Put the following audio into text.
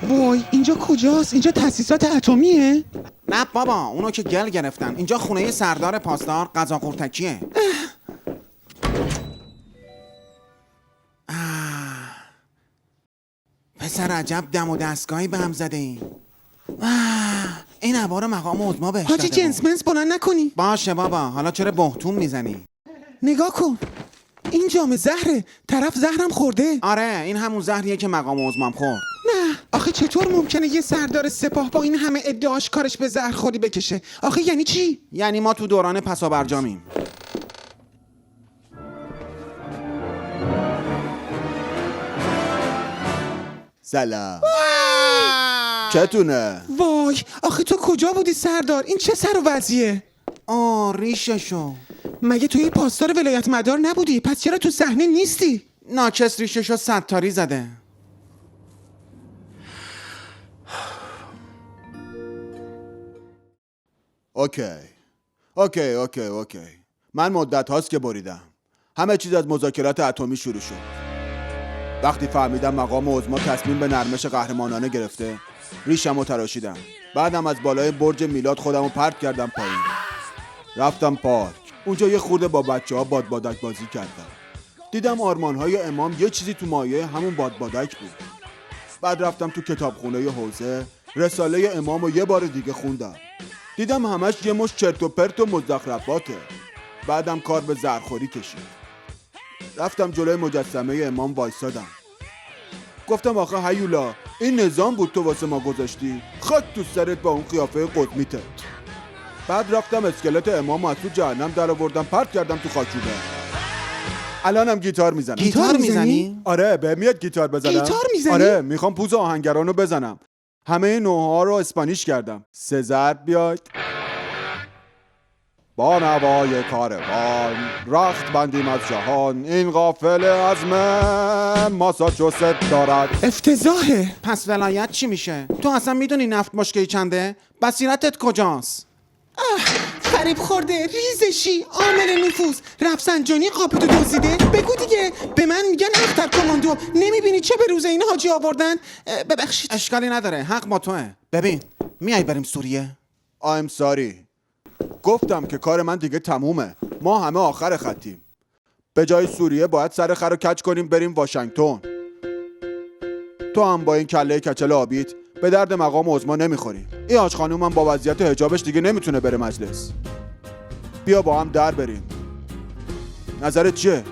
وای اینجا کجاست؟ اینجا تاسیسات اتمیه؟ نه بابا، اونو که گل گرفتن. اینجا خونه سردار پاسدار غذا قورتکیه. پسر عجب دم و دستگاهی به هم زده این. این عبارو مقام عظما بهش حاجی داده بود. جنس منس بلند نکنی. باشه بابا، حالا چرا بهتون میزنی؟ نگاه کن، این جام زهره. طرف زهرم خورده. آره، این همون زهریه که مقام عظمام خورد. نه آخه چطور ممکنه یه سردار سپاه با این همه ادعاش کارش به زهرخوری بکشه؟ آخه یعنی چی؟ یعنی ما تو دوران پسابرجامیم. سلام. چتونه؟ وای آخه تو کجا بودی سردار؟ این چه سر و وضعیه؟ ریششو. مگه توی پاسدار ولایت مدار نبودی؟ پس چرا تو صحنه نیستی؟ ناکس ریششو ستاری زده. اوکی. من مدت هاست که بریدم. همه چیز از مذاکرات اتمی شروع شد. وقتی فهمیدم مقام عظما تصمیم به نرمش قهرمانانه گرفته، ریشمو تراشیدم. بعدم از بالای برج میلاد خودمو پرت کردم پایین. رفتم پارک. اونجا یه خورده با بچه‌ها بادبادک بازی کردم. دیدم آرمان‌های امام یه چیزی تو مایه همون بادبادک بود. بعد رفتم تو کتابخونه حوزه، رساله امامو یه بار دیگه خوندم. دیدم همش یه مش چرت و پرت و مزخرفاته. بعدم کار به زهرخوری کشید. رفتم جلوی مجسمه امام وایسادم. گفتم آخه هیولا، این نظام بود تو واسه ما گذاشتی؟ خاک تو سرت با اون قیافه قطمیتت. بعد رفتم اسکلت امامو از تو جهنم در آوردم، پرت کردم تو خاکوبه. الانم گیتار میزنم. گیتار میزنی؟ آره، به میاد گیتار بزنم. گیتار میزنی؟ آره، میخوام پوز آهنگرانو بزنم. همه نوع‌ها رو اسپانیش کردم. سه ضرب بیاید. با نوای کاروان رخت بندیم از جهان، این قافله از من ماساچوست دارد. افتضاحه. پس ولایت چی میشه؟ تو اصلا میدونی نفت مشکی چنده؟ بصیرتت کجاست؟ فریب خورده، ریزشی، عامل نفوذ، رفسنجانی قاپتو دزدیده. بگو دیگه، به من میگن اختر کماندو. نمیبینی چه به روز این حاجی آوردن؟ ببخشید. اشکالی نداره، حق با توه. ببین، میای بریم سوریه؟ I'm sorry. گفتم که کار من دیگه تمومه. ما همه آخر خطیم. به جای سوریه باید سر خر رو کج کنیم بریم واشنگتن. تو هم با این کله کچل آبیت به درد مقام عظما نمیخوری. این حاج خانومم با وضعیت حجابش دیگه نمیتونه بره مجلس. بیا با هم در بریم. نظرت چیه؟